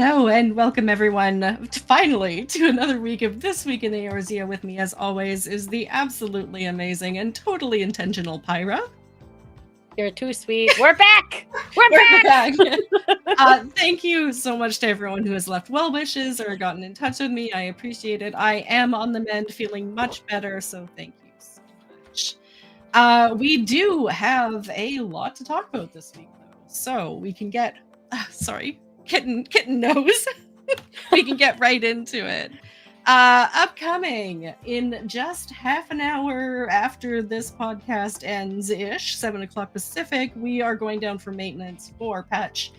Hello and welcome everyone finally to another week of This Week in Eorzea. With me as always is the absolutely amazing and totally intentional Pyra. You're too sweet. We're back! We're back! Thank you so much to everyone who has left well wishes or gotten in touch with me. I appreciate it. I am on the mend, feeling much better, so thank you so much. We do have a lot to talk about this week though, so we can get kitten nose. We can get right into it. Upcoming in just half an hour after this podcast ends-ish, 7 o'clock Pacific, we are going down for maintenance for patch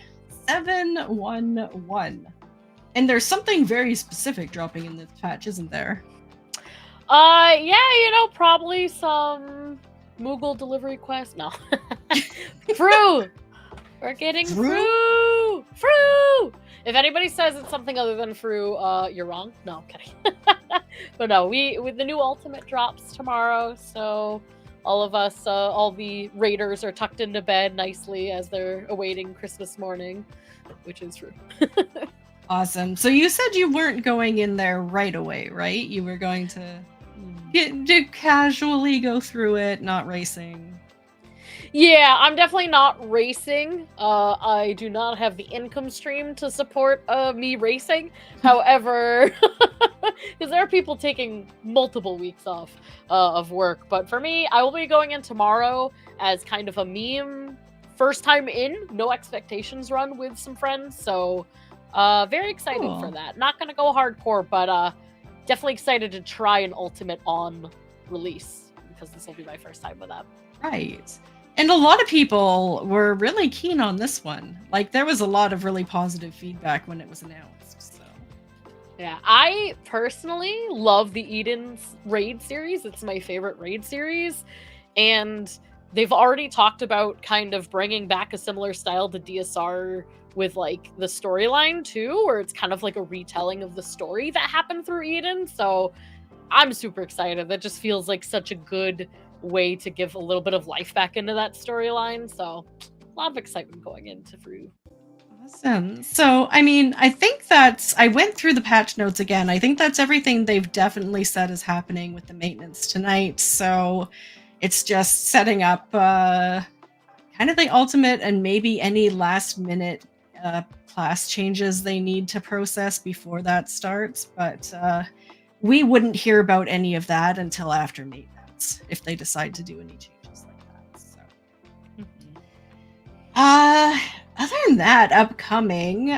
7.1.1. And there's something very specific dropping in this patch, isn't there? Yeah, probably some Moogle delivery quest. No. Fruit! We're getting fruit! If anybody says it's something other than Fru, you're wrong. No, I'm kidding. But no, with the new ultimate drops tomorrow, so all of us, all the raiders are tucked into bed nicely as they're awaiting Christmas morning, which is Fru. Awesome. So you said you weren't going in there right away, right? You were going to casually go through it, not racing. Yeah, I'm definitely not racing. I do not have the income stream to support me racing. However, because there are people taking multiple weeks off of work. But for me, I will be going in tomorrow as kind of a meme, first time in, no expectations run with some friends. So very excited for that. Not going to go hardcore, but definitely excited to try an ultimate on release, because this will be my first time with that. Right. And a lot of people were really keen on this one. Like, there was a lot of really positive feedback when it was announced. So, yeah, I personally love the Eden's raid series. It's my favorite raid series. And they've already talked about kind of bringing back a similar style to DSR with, like, the storyline, too, where it's kind of like a retelling of the story that happened through Eden. So I'm super excited. That just feels like such a good way to give a little bit of life back into that storyline. So a lot of excitement going into Fru. Awesome. So, I mean, I think I went through the patch notes again. I think that's everything they've definitely said is happening with the maintenance tonight. So it's just setting up kind of the ultimate and maybe any last minute class changes they need to process before that starts. But we wouldn't hear about any of that until after maintenance, if they decide to do any changes like that. So other than that, upcoming,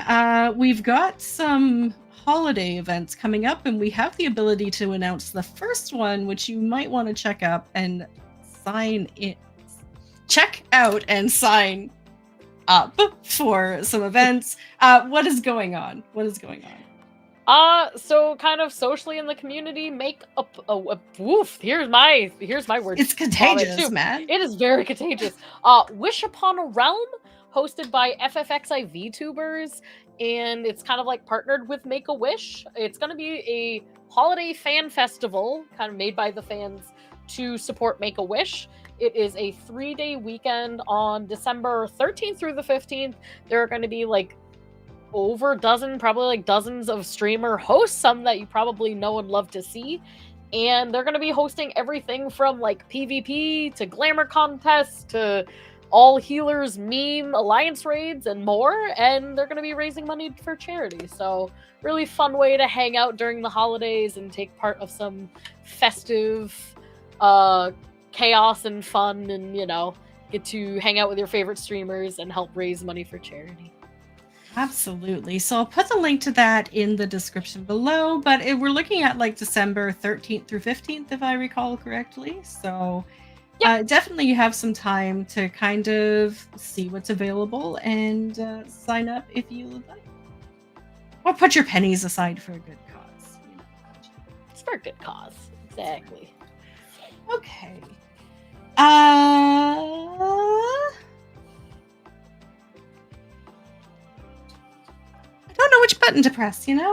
we've got some holiday events coming up, and we have the ability to announce the first one, which you might want to check out and sign up for some events. What is going on? So kind of socially in the community, make a woof. Here's my word. It's contagious, man. It is very contagious. Wish Upon a Realm, hosted by FFXI VTubers, and it's kind of like partnered with Make a Wish. It's going to be a holiday fan festival, kind of made by the fans to support Make a Wish. It is a 3-day weekend on December 13th through the 15th. There are going to be like over a dozen, probably like dozens of streamer hosts, some that you probably know and love to see. And they're going to be hosting everything from like PvP to glamour contests to all healers, meme, alliance raids, and more. And they're going to be raising money for charity. So really fun way to hang out during the holidays and take part of some festive chaos and fun, and get to hang out with your favorite streamers and help raise money for charity. Absolutely. So I'll put the link to that in the description below, but we're looking at like December 13th through 15th, if I recall correctly. So definitely you have some time to kind of see what's available and sign up if you would like. Or put your pennies aside for a good cause. It's for a good cause. Exactly. Okay. I don't know which button to press, News.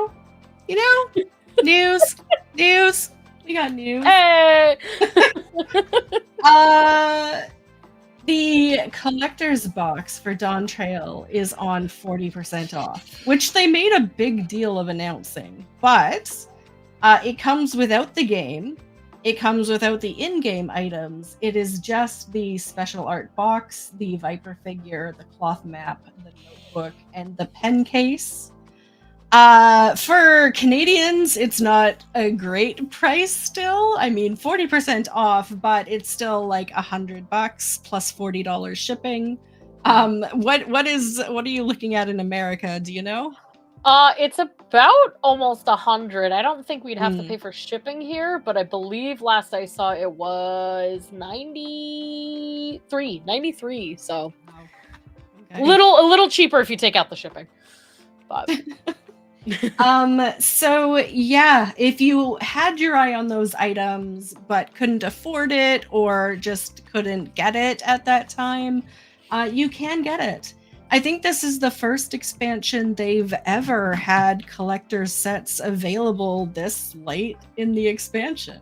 We got news. Hey! The collector's box for Dawn Trail is on 40% off, which they made a big deal of announcing. But it comes without the game. It comes without the in-game items. It is just the special art box, the Viper figure, the cloth map, the notebook, and the pen case. For Canadians, it's not a great price still. I mean, 40% off, but it's still like $100 plus $40 shipping. What are you looking at in America? Do you know? It's about almost 100. I don't think we'd have to pay for shipping here, but I believe last I saw it was 93. So Okay. a little cheaper if you take out the shipping. But so yeah, if you had your eye on those items but couldn't afford it or just couldn't get it at that time, you can get it. I think this is the first expansion they've ever had collector's sets available this late in the expansion.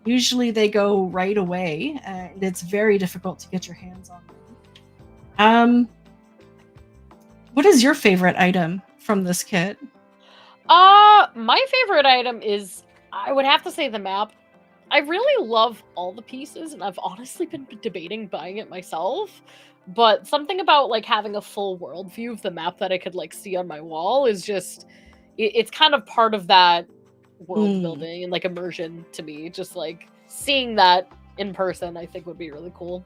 Usually they go right away, and it's very difficult to get your hands on them. What is your favorite item from this kit? My favorite item is, I would have to say, the map. I really love all the pieces, and I've honestly been debating buying it myself. But something about like having a full world view of the map that I could like see on my wall is just, it's kind of part of that world building and like immersion to me. Just like seeing that in person, I think would be really cool.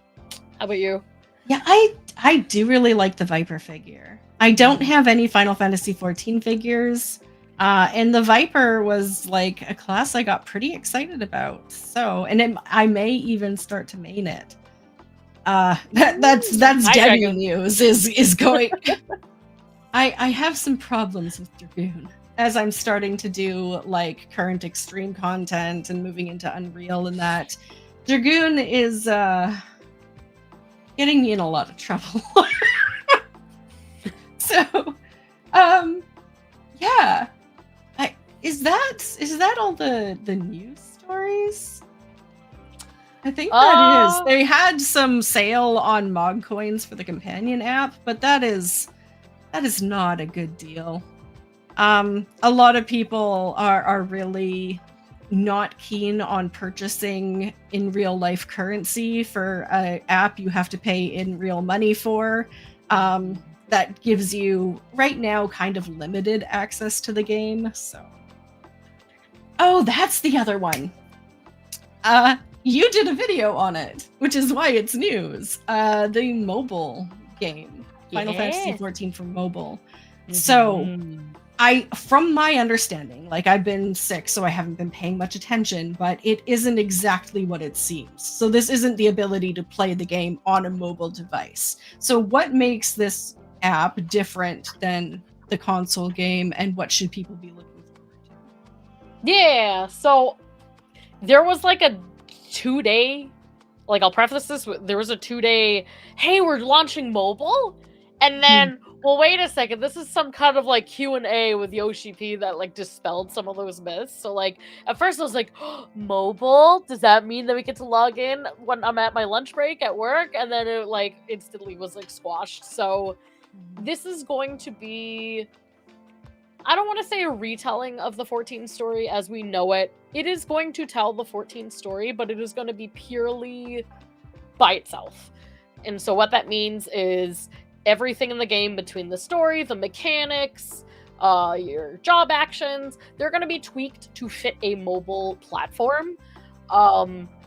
How about you? Yeah, I do really like the Viper figure. I don't have any Final Fantasy XIV figures, and the Viper was like a class I got pretty excited about. So, and I may even start to main it. That's Debbie news is going. I have some problems with Dragoon as I'm starting to do like current extreme content and moving into Unreal, and that Dragoon is getting me in a lot of trouble. So, yeah. Is that all the news stories? I think that is. They had some sale on Mog coins for the companion app, but that is not a good deal. A lot of people are really not keen on purchasing in real life currency for an app you have to pay in real money for. That gives you right now kind of limited access to the game. So, oh, that's the other one. You did a video on it, which is why it's news. The mobile game, Final Fantasy XIV for mobile. So, from my understanding, like I've been sick, so I haven't been paying much attention, but it isn't exactly what it seems. So this isn't the ability to play the game on a mobile device. So what makes this app different than the console game, and what should people be looking forward to? Yeah, so there was like a 2-day, like I'll preface this with, there was a 2-day, hey, we're launching mobile, and then well, wait a second, this is some kind of like Q&A with Yoshi P that like dispelled some of those myths. So like at first I was like, oh, mobile? Does that mean that we get to log in when I'm at my lunch break at work? And then it like instantly was like squashed. So this is going to be, I don't want to say a retelling of the 14 story as we know it. It is going to tell the 14 story, but it is going to be purely by itself. And so what that means is everything in the game between the story, the mechanics, your job actions, they're going to be tweaked to fit a mobile platform.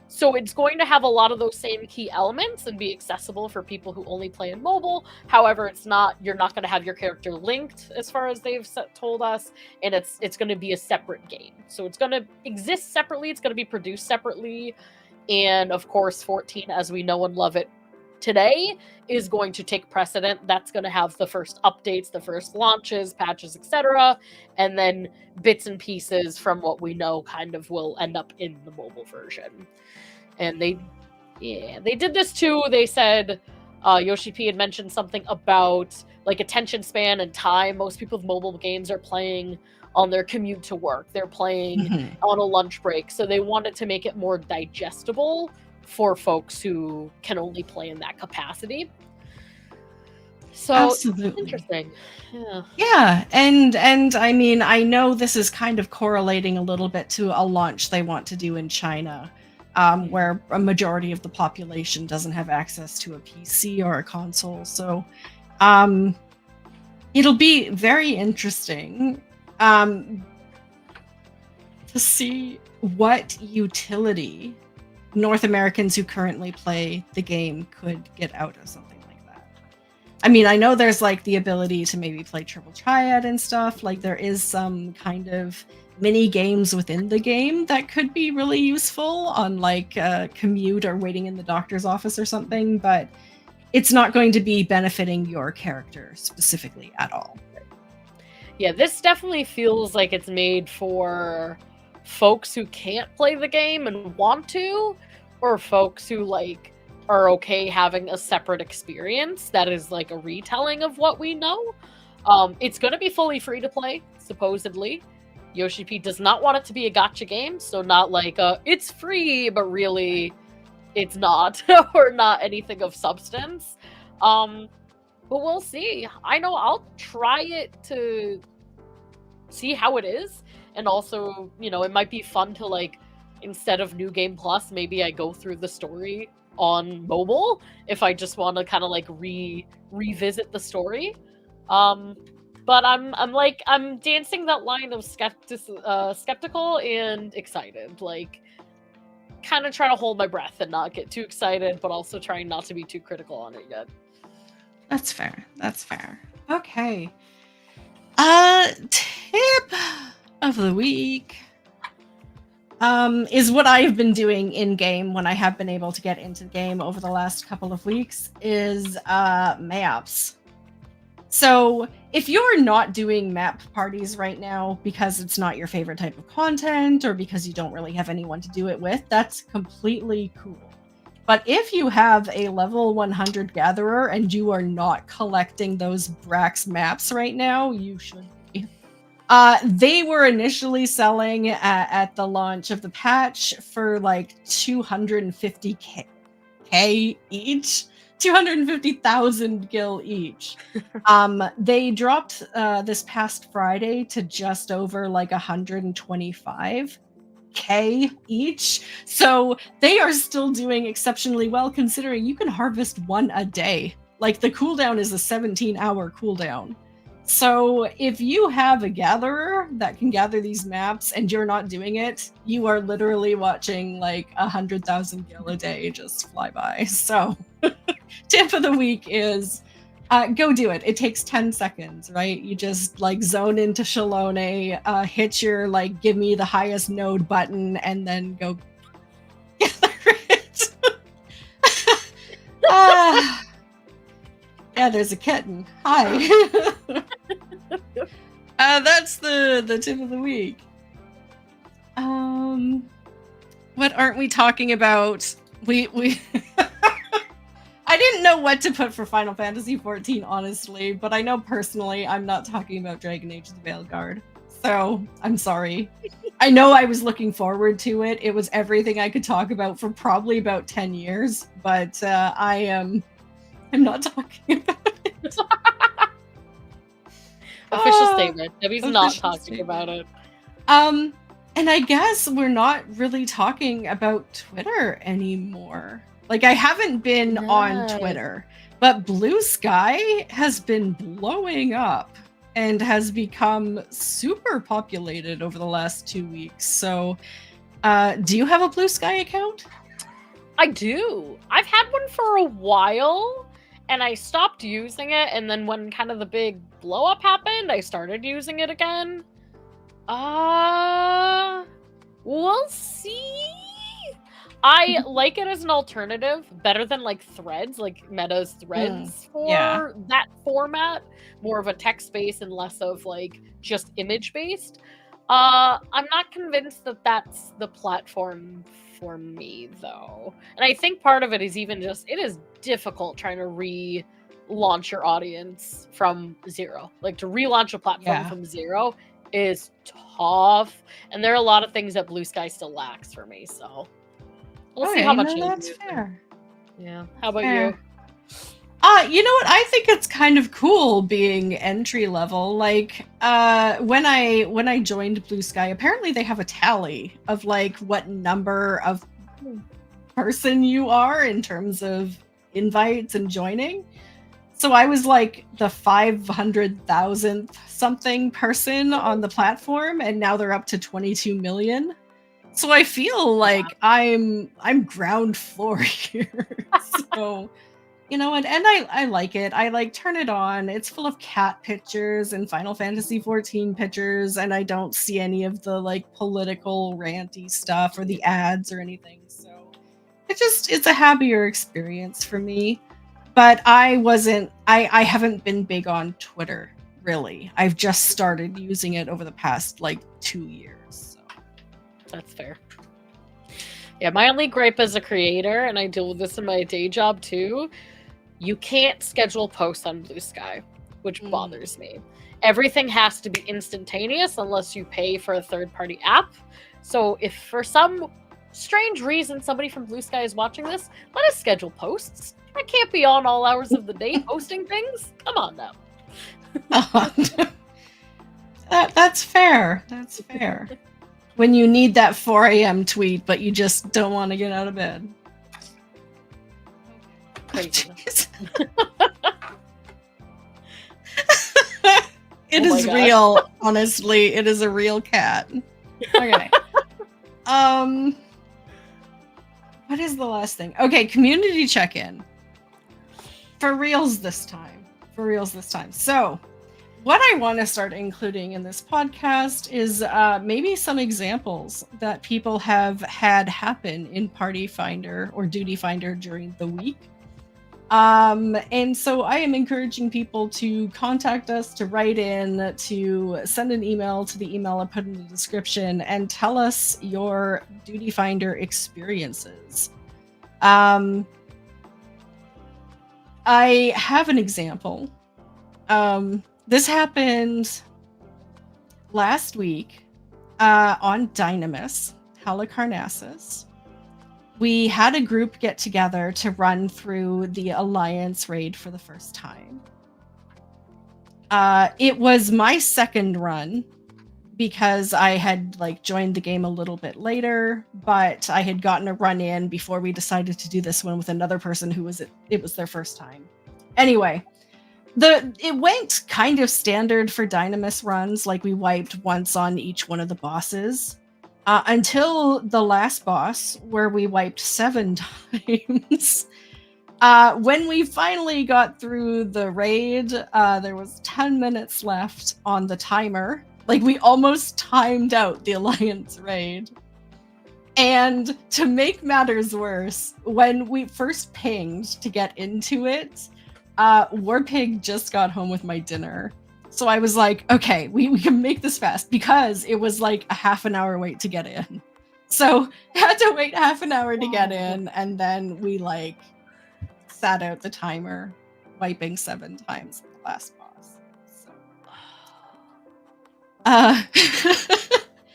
So it's going to have a lot of those same key elements and be accessible for people who only play in mobile. However, you're not going to have your character linked as far as they've told us, and it's going to be a separate game. So it's going to exist separately, it's going to be produced separately, and of course 14 as we know and love it today is going to take precedent. That's going to have the first updates, the first launches, patches, etc. And then bits and pieces from what we know kind of will end up in the mobile version. And they did this too. They said, Yoshi P had mentioned something about like attention span and time. Most people with mobile games are playing on their commute to work. They're playing on a lunch break. So they wanted to make it more digestible for folks who can only play in that capacity. So Absolutely. interesting. Yeah. Yeah, and I mean, I know this is kind of correlating a little bit to a launch they want to do in China, where a majority of the population doesn't have access to a PC or a console. So it'll be very interesting to see what utility North Americans who currently play the game could get out of something like that. I mean, I know there's like the ability to maybe play Triple Triad and stuff. Like there is some kind of mini games within the game that could be really useful on like a commute or waiting in the doctor's office or something, but it's not going to be benefiting your character specifically at all. Yeah, this definitely feels like it's made for folks who can't play the game and want to, or folks who like are okay having a separate experience that is like a retelling of what we know. It's going to be fully free to play, supposedly. Yoshi P does not want it to be a gacha game, so not like it's free, but really it's not, or not anything of substance. But we'll see. I know I'll try it to see how it is, and also, you know, it might be fun to like, instead of New Game Plus, maybe I go through the story on mobile if I just want to kind of like revisit the story. But I'm dancing that line of skeptical and excited, like kind of trying to hold my breath and not get too excited, but also trying not to be too critical on it yet. That's fair. That's fair. Okay. Tip of the week is what I've been doing in game when I have been able to get into the game over the last couple of weeks is maps. So if you're not doing map parties right now because it's not your favorite type of content or because you don't really have anyone to do it with, that's completely cool. But if you have a level 100 gatherer and you are not collecting those Brax maps right now, you should be. They were initially selling at the launch of the patch for like 250k each. 250,000 gil each. They dropped this past Friday to just over like 125k each. So they are still doing exceptionally well considering you can harvest one a day. Like the cooldown is a 17-hour cooldown. So if you have a gatherer that can gather these maps and you're not doing it, you are literally watching like 100,000 gil a day just fly by. So tip of the week is go do it. It takes 10 seconds, right? You just like zone into Shalone, hit your like give me the highest node button, and then go gather it. Yeah, there's a kitten. Hi. That's the tip of the week. What aren't we talking about? We I didn't know what to put for Final Fantasy XIV, honestly, but I know personally I'm not talking about Dragon Age the Veilguard. So, I'm sorry. I know I was looking forward to it. It was everything I could talk about for probably about 10 years, but I'm not talking about it. Official statement. Debbie's not talking about it. And I guess we're not really talking about Twitter anymore. Like, I haven't been on Twitter, but Blue Sky has been blowing up and has become super populated over the last 2 weeks. So, do you have a Blue Sky account? I do. I've had one for a while, and I stopped using it, and then when kind of the big blow up happened, I started using it again. We'll see. I like it as an alternative, better than like Threads, like Meta's Threads for that format. More of a text-based and less of like just image-based. I'm not convinced that that's the platform for me, though. And I think part of it is even just, it is difficult trying to relaunch your audience from zero. Like to relaunch a platform from zero is tough. And there are a lot of things that Blue Sky still lacks for me, so. We'll see how much that's you fair. Yeah. How about Fair. you? You know what? I think it's kind of cool being entry level. Like, when I joined Blue Sky, apparently they have a tally of like what number of person you are in terms of invites and joining. So I was like the 500,000th something person on the platform, and now they're up to 22 million. So I feel like I'm ground floor here. So, you know, and I like it. I like turn it on. It's full of cat pictures and Final Fantasy 14 pictures, and I don't see any of the like political ranty stuff or the ads or anything. So it's a happier experience for me. But I haven't been big on Twitter, really. I've just started using it over the past like 2 years. So. That's fair. Yeah, my only gripe as a creator, and I deal with this in my day job too, you can't schedule posts on Blue Sky, which bothers me. Everything has to be instantaneous unless you pay for a third-party app. So if for some strange reason somebody from Blue Sky is watching this, let us schedule posts. I can't be on all hours of the day posting things. Come on now. That's fair. That's fair. When you need that 4 a.m. tweet, but you just don't want to get out of bed. Crazy. It is real, honestly. It is a real cat. Okay. What is the last thing? Okay, community check-in. For reals this time. So, what I want to start including in this podcast is maybe some examples that people have had happen in Party Finder or Duty Finder during the week. And so I am encouraging people to contact us, to write in, to send an email to the email I put in the description, and tell us your Duty Finder experiences. I have an example. This happened last week on Dynamis, Halicarnassus. We had a group get together to run through the Alliance raid for the first time. It was my second run because I had like joined the game a little bit later, but I had gotten a run in before we decided to do this one with another person who it was their first time. Anyway, it went kind of standard for Dynamis runs, like we wiped once on each one of the bosses. Until the last boss, where we wiped 7 times. When we finally got through the raid, there was 10 minutes left on the timer. Like, we almost timed out the Alliance raid. And to make matters worse, when we first pinged to get into it, Warpig just got home with my dinner. So I was like, okay, we can make this fast, because it was like a half an hour wait to get in. So I had to wait half an hour to get in, and then we like sat out the timer, wiping 7 times the last boss. So.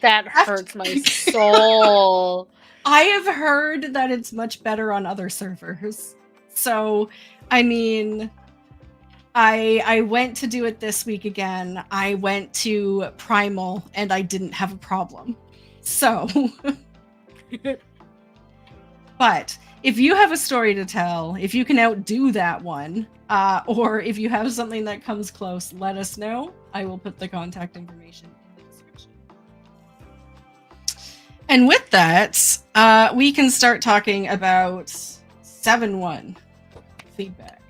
That hurts my soul. I have heard that it's much better on other servers. So, I mean, I went to do it this week again. I went to Primal and I didn't have a problem. So, but if you have a story to tell, if you can outdo that one, or if you have something that comes close, let us know. I will put the contact information in the description. And with that, we can start talking about 7-1 feedback.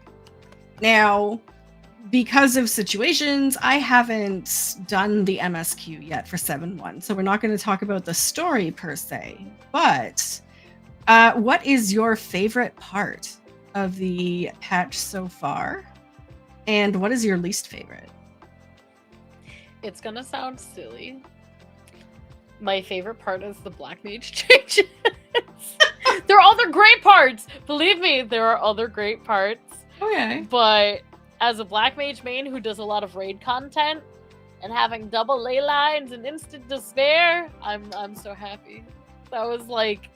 Now, because of situations, I haven't done the MSQ yet for 7-1, so we're not going to talk about the story per se, but what is your favorite part of the patch so far, and what is your least favorite? It's going to sound silly. My favorite part is the Black Mage changes. There are other great parts! Believe me, there are other great parts. Okay. But as a Black Mage main who does a lot of raid content and having double ley lines and instant despair, I'm so happy. That was like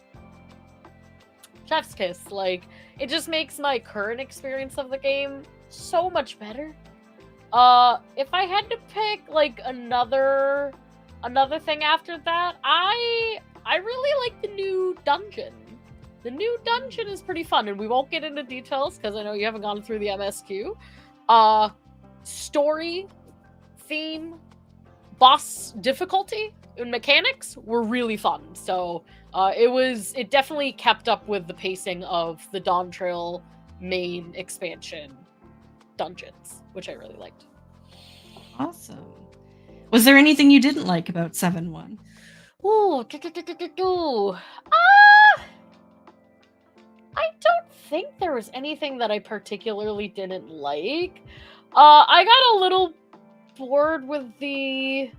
chef's kiss. Like, it just makes my current experience of the game so much better. If I had to pick like another thing after that, I really like the new dungeon. The new dungeon is pretty fun, and we won't get into details because I know you haven't gone through the MSQ. Story, theme, boss difficulty, and mechanics were really fun. So it definitely kept up with the pacing of the Dawn Trail main expansion dungeons, which I really liked. Awesome. Was there anything you didn't like about 7.1? Ooh, I don't think there was anything that I particularly didn't like. I got a little bored with the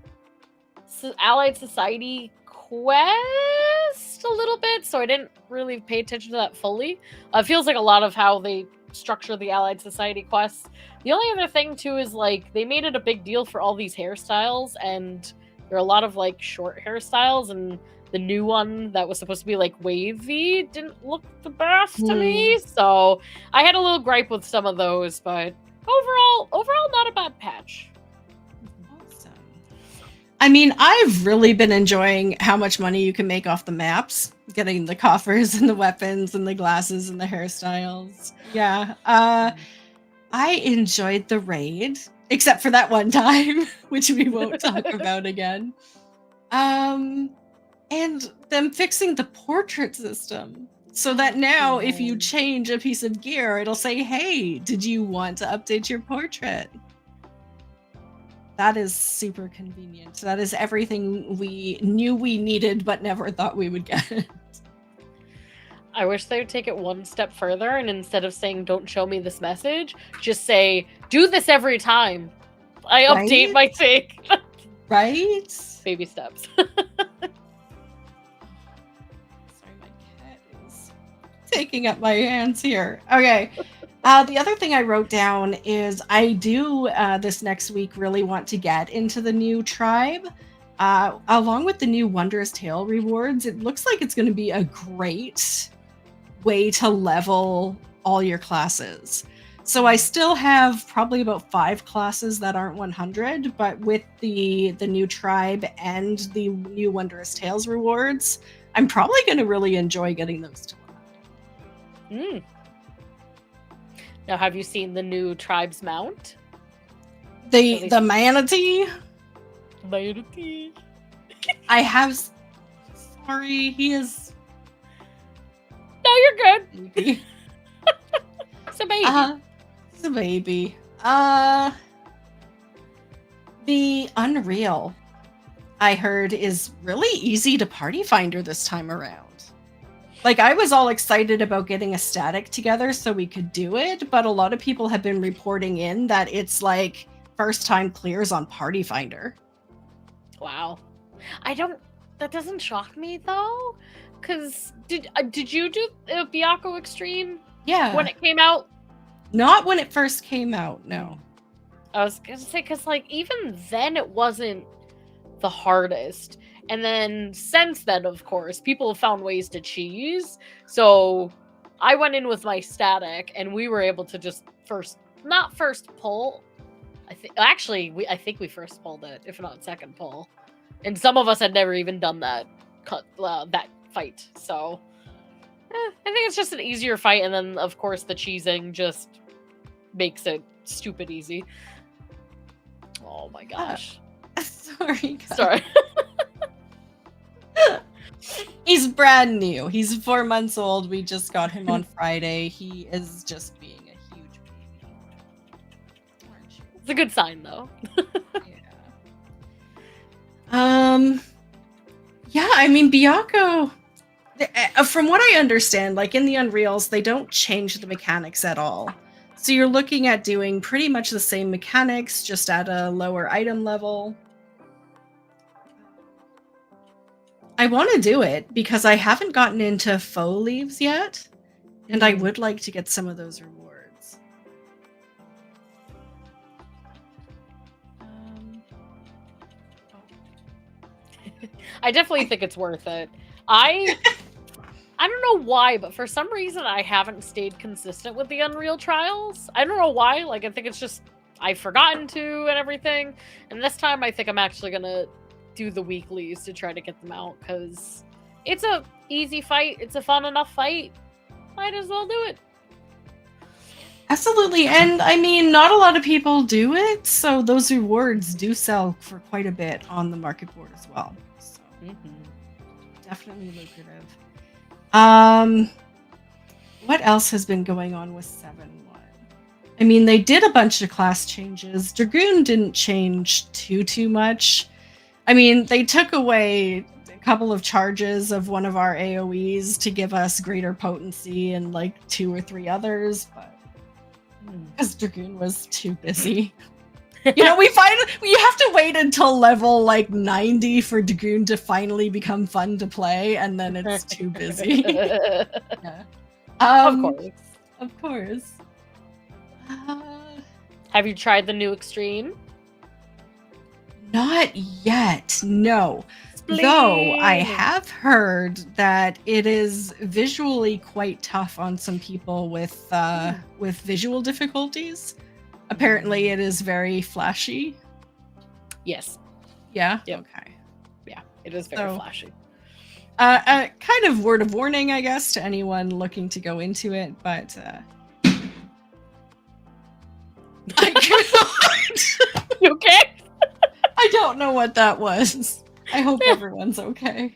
Allied Society quest a little bit, so I didn't really pay attention to that fully. It feels like a lot of how they structure the Allied Society quests. The only other thing, too, is, like, they made it a big deal for all these hairstyles, and there are a lot of, like, short hairstyles, and the new one that was supposed to be, like, wavy didn't look the best to me, so I had a little gripe with some of those, but overall, not a bad patch. Awesome. I mean, I've really been enjoying how much money you can make off the maps, getting the coffers and the weapons and the glasses and the hairstyles. Yeah. I enjoyed the raid, except for that one time, which we won't talk about again. And them fixing the portrait system so that now if you change a piece of gear, it'll say, hey, did you want to update your portrait? That is super convenient. That is everything we knew we needed but never thought we would get. I wish they would take it one step further, and instead of saying, don't show me this message, just say, do this every time I update my thing. Right? Baby steps. Sorry, my cat is taking up my hands here. Okay. The other thing I wrote down is I do, this next week, really want to get into the new tribe. Along with the new Wondrous Tale rewards, it looks like it's going to be a great way to level all your classes. So I still have probably about 5 classes that aren't 100, but with the new tribe and the new Wondrous Tales rewards, I'm probably going to really enjoy getting those to 100. Now, have you seen the new tribe's mount? The manatee? Manatee. I have... Sorry, he is... No, you're good. Baby. It's a baby. It's a baby. The Unreal, I heard, is really easy to party finder this time around. Like, I was all excited about getting a static together so we could do it, but a lot of people have been reporting in that it's like first time clears on party finder. Wow. That doesn't shock me though, because did you do Byakko Extreme? Yeah. When it came out? Not when it first came out, no. I was gonna say, because like even then it wasn't the hardest. And then since then, of course, people have found ways to cheese. So I went in with my static and we were able to just not first pull. I think we first pulled it, if not second pull. And some of us had never even done that fight. So I think it's just an easier fight. And then, of course, the cheesing just makes it stupid easy. Oh my gosh. Sorry. God. Sorry. He's brand new. He's 4 months old. We just got him on Friday. He is just being a huge baby. Aren't you? It's a good sign, though. Yeah, I mean, Byakko, from what I understand, like in the Unreals, they don't change the mechanics at all. So you're looking at doing pretty much the same mechanics, just at a lower item level. I want to do it because I haven't gotten into faux leaves yet, and I would like to get some of those rewards. I definitely think it's worth it. I I don't know why, but for some reason I haven't stayed consistent with the Unreal Trials. I don't know why. Like, I think it's just I've forgotten to and everything. And this time I think I'm actually gonna do the weeklies to try to get them out, because it's a easy fight. It's a fun enough fight. Might as well do it. Absolutely. And I mean, not a lot of people do it, so those rewards do sell for quite a bit on the market board as well. So definitely lucrative. What else has been going on with 7.1? I mean, they did a bunch of class changes. Dragoon didn't change too much. I mean, they took away a couple of charges of one of our AoEs to give us greater potency and like 2 or 3 others, but because Dragoon was too busy. You know, we have to wait until level like 90 for Dragoon to finally become fun to play, and then it's too busy. Yeah. Of course. Have you tried the new Extreme? Not yet, no. Though I have heard that it is visually quite tough on some people with visual difficulties. Apparently, it is very flashy. Yes. Yeah. Yep. Okay. Yeah, it is very flashy. Kind of word of warning, I guess, to anyone looking to go into it, but You okay? I don't know what that was. I hope everyone's okay.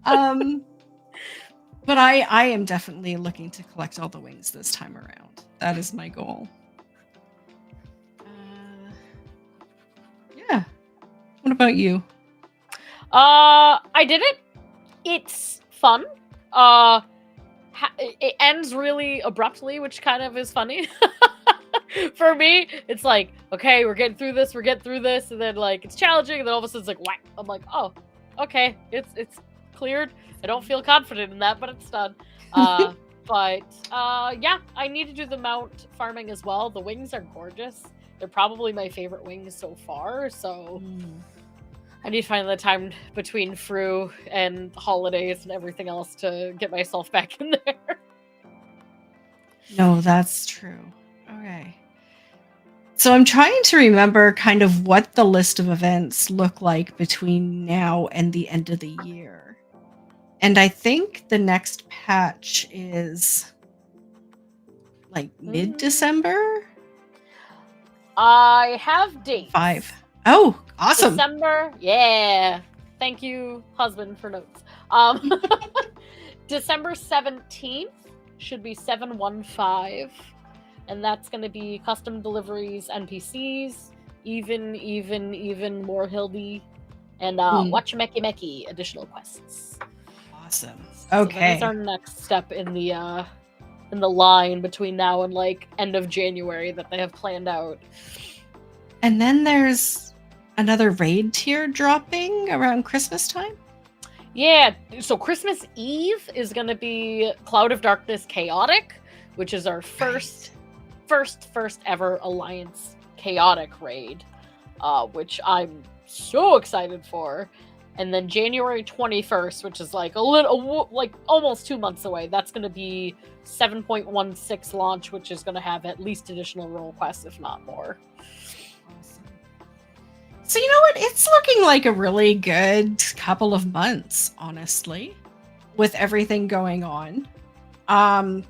But I am definitely looking to collect all the wings this time around. That is my goal. Yeah. What about you? I did it. It's fun. It ends really abruptly, which kind of is funny. For me, it's like, okay, we're getting through this, and then like it's challenging, and then all of a sudden it's like, whack. I'm like, oh, okay, it's cleared. I don't feel confident in that, but it's done. But yeah, I need to do the mount farming as well. The wings are gorgeous. They're probably my favorite wings so far, so I need to find the time between Fru and holidays and everything else to get myself back in there. No, that's true. Okay. So I'm trying to remember kind of what the list of events look like between now and the end of the year. And I think the next patch is like mid-December? I have dates. 5. Oh, awesome. December. Yeah. Thank you, husband, for notes. December 17th should be 715. And that's going to be custom deliveries, NPCs, even more Hildy, and Watchamecky additional quests. Awesome. So Okay. that's our next step in the line between now and like end of January that they have planned out. And then there's another raid tier dropping around Christmas time? Yeah, so Christmas Eve is going to be Cloud of Darkness Chaotic, which is our first ever Alliance Chaotic raid, which I'm so excited for. And then January 21st, which is like almost 2 months away, that's going to be 7.16 launch, which is going to have at least additional role quests, if not more. Awesome. So you know what? It's looking like a really good couple of months, honestly, with everything going on. I'm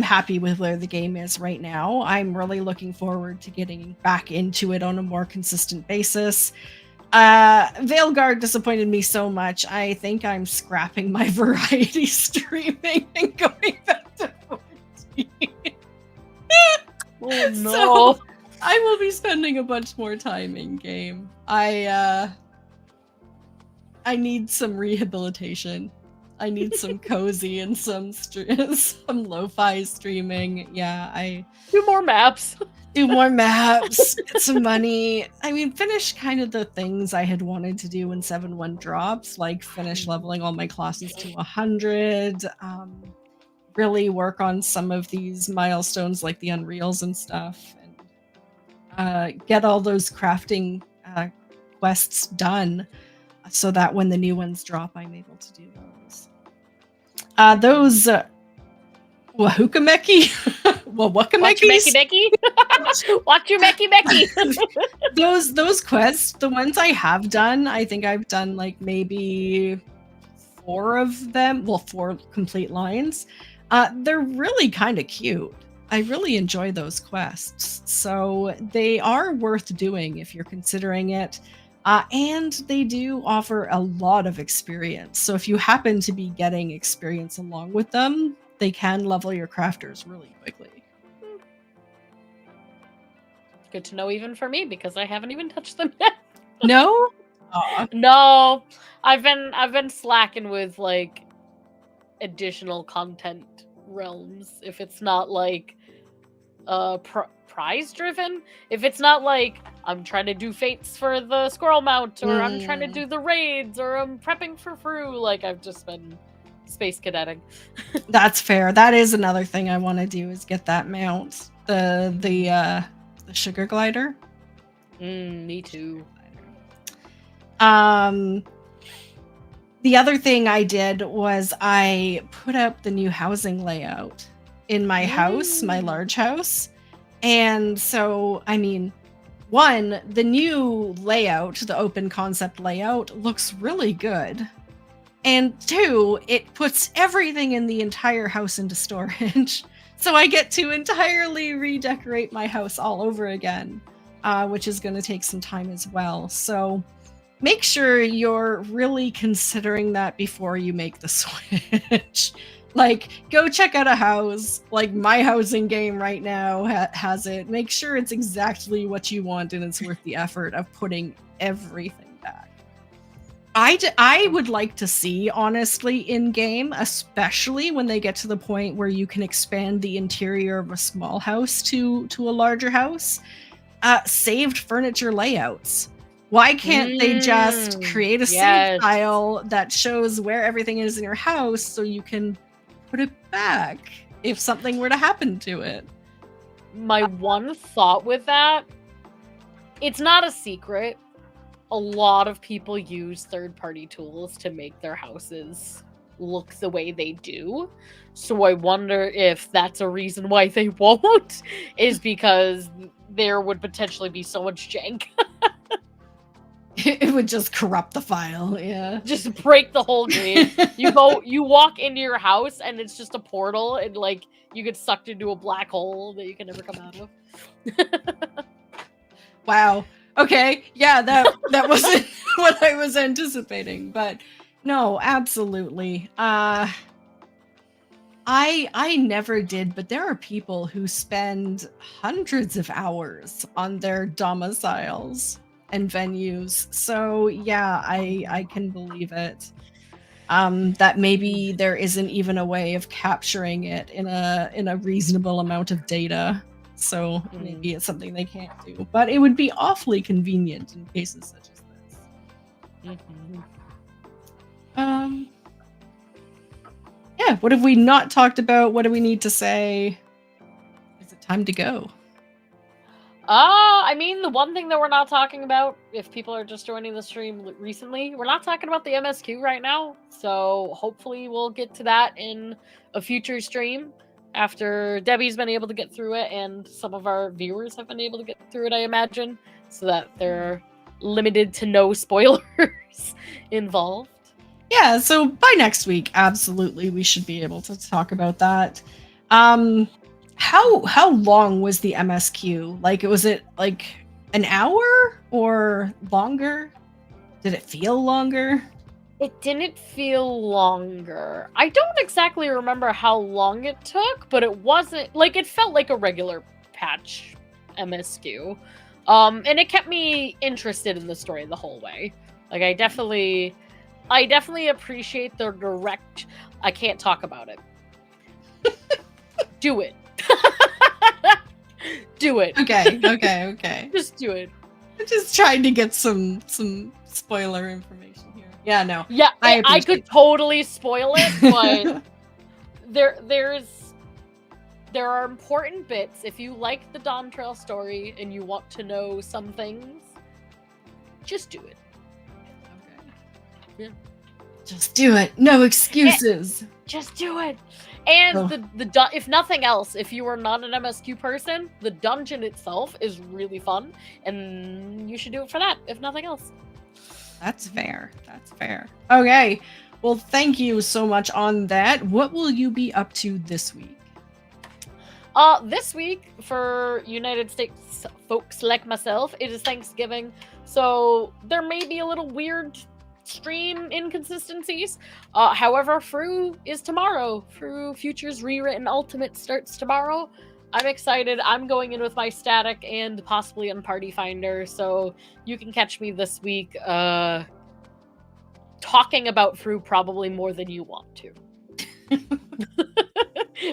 happy with where the game is right now. I'm really looking forward to getting back into it on a more consistent basis. Veilguard disappointed me so much. I think I'm scrapping my variety streaming and going back to 14. Oh no. So I will be spending a bunch more time in game. I need some rehabilitation. I need some cozy and some lo-fi streaming. Yeah, do more maps. Do more maps, get some money. I mean, finish kind of the things I had wanted to do when 7.1 drops, like finish leveling all my classes to 100, really work on some of these milestones like the Unreals and stuff, and get all those crafting quests done so that when the new ones drop, I'm able to do those. Those Wahukameki? Wahukamekis? Wachumecky. Those quests, the ones I have done, I think I've done like maybe 4 of them. Well, 4 complete lines. They're really kind of cute. I really enjoy those quests. So they are worth doing if you're considering it. And they do offer a lot of experience. So if you happen to be getting experience along with them, they can level your crafters really quickly. Good to know even for me, because I haven't even touched them yet. No? No. I've been slacking with like additional content realms. If it's not like prize driven, if it's not like I'm trying to do fates for the squirrel mount, or I'm trying to do the raids, or I'm prepping for Fru, like I've just been space cadetting. That's fair. That is another thing I want to do, is get that mount. The sugar glider. Me too. The other thing I did was I put up the new housing layout in my house, my large house. And so, I mean, one, the new layout, the open concept layout, looks really good. And 2, it puts everything in the entire house into storage. So I get to entirely redecorate my house all over again, which is going to take some time as well. So make sure you're really considering that before you make the switch. Like, go check out a house. Like, my housing game right now has it. Make sure it's exactly what you want and it's worth the effort of putting everything back. I would like to see, honestly, in-game, especially when they get to the point where you can expand the interior of a small house to a larger house, saved furniture layouts. Why can't they just create a save file that shows where everything is in your house so you can put it back if something were to happen to it? My one thought with that, it's not a secret. A lot of people use third-party tools to make their houses look the way they do. So I wonder if that's a reason why they won't, is because there would potentially be so much jank. It would just corrupt the file, yeah. Just break the whole game. You walk into your house and it's just a portal, and like you get sucked into a black hole that you can never come out of. Wow. Okay, yeah, that wasn't what I was anticipating, but no, absolutely. I never did, but there are people who spend hundreds of hours on their domiciles and venues. So yeah, I can believe it. That maybe there isn't even a way of capturing it in a reasonable amount of data. So maybe it's something they can't do. But it would be awfully convenient in cases such as this. Yeah, what have we not talked about? What do we need to say? Is it time to go? I mean, the one thing that we're not talking about, if people are just joining the stream recently, we're not talking about the MSQ right now. So hopefully we'll get to that in a future stream after Debbie's been able to get through it and some of our viewers have been able to get through it, I imagine, so that there are limited to no spoilers involved. Yeah, so by next week, absolutely, we should be able to talk about that. How long was the MSQ? Like, was it like an hour or longer? Did it feel longer? It didn't feel longer. I don't exactly remember how long it took, but it wasn't like, it felt like a regular patch MSQ. And it kept me interested in the story the whole way. Like, I definitely appreciate the direct. I can't talk about it. Do it. Do it. Okay. Just do it. I'm just trying to get some spoiler information here. Yeah, no. Yeah, I could totally spoil it, but there are important bits. If you like the Dawn Trail story and you want to know some things, just do it. Okay. Yeah. Just do it. No excuses. Just do it. And Oh. if nothing else, if you are not an MSQ person, the dungeon itself is really fun, and you should do it for that, if nothing else. That's fair. That's fair. Okay. Well, thank you so much on that. What will you be up to this week? This week, for United States folks like myself, it is Thanksgiving, so there may be a little weird stream inconsistencies. However, Fru is tomorrow. Fru Futures Rewritten Ultimate starts tomorrow. I'm excited. I'm going in with my static and possibly on Party Finder, so you can catch me this week talking about Fru probably more than you want to.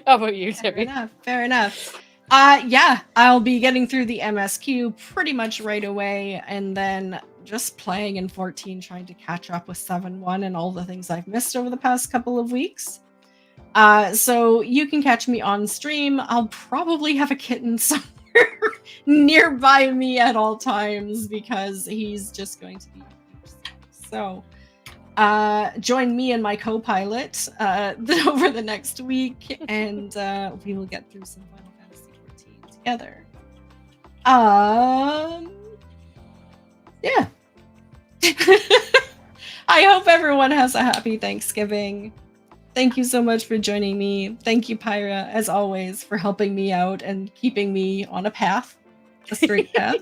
How about you, Tippy? Fair enough. Yeah, I'll be getting through the MSQ pretty much right away, and then just playing in 14, trying to catch up with 7.1 and all the things I've missed over the past couple of weeks. So you can catch me on stream. I'll probably have a kitten somewhere nearby me at all times because he's just going to be so. Join me and my co-pilot over the next week, and we will get through some Final Fantasy 14 together. Yeah. I hope everyone has a happy Thanksgiving. Thank you so much for joining me. Thank you, Pyra, as always, for helping me out and keeping me on a path, a straight path.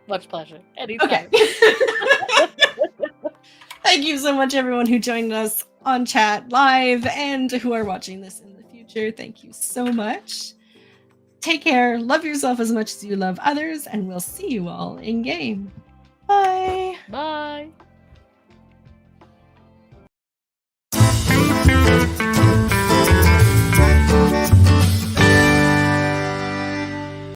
Much pleasure. Anytime. Okay. Thank you so much, everyone who joined us on chat live and who are watching this in the future. Thank you so much. Take care. Love yourself as much as you love others, and we'll see you all in game. Bye.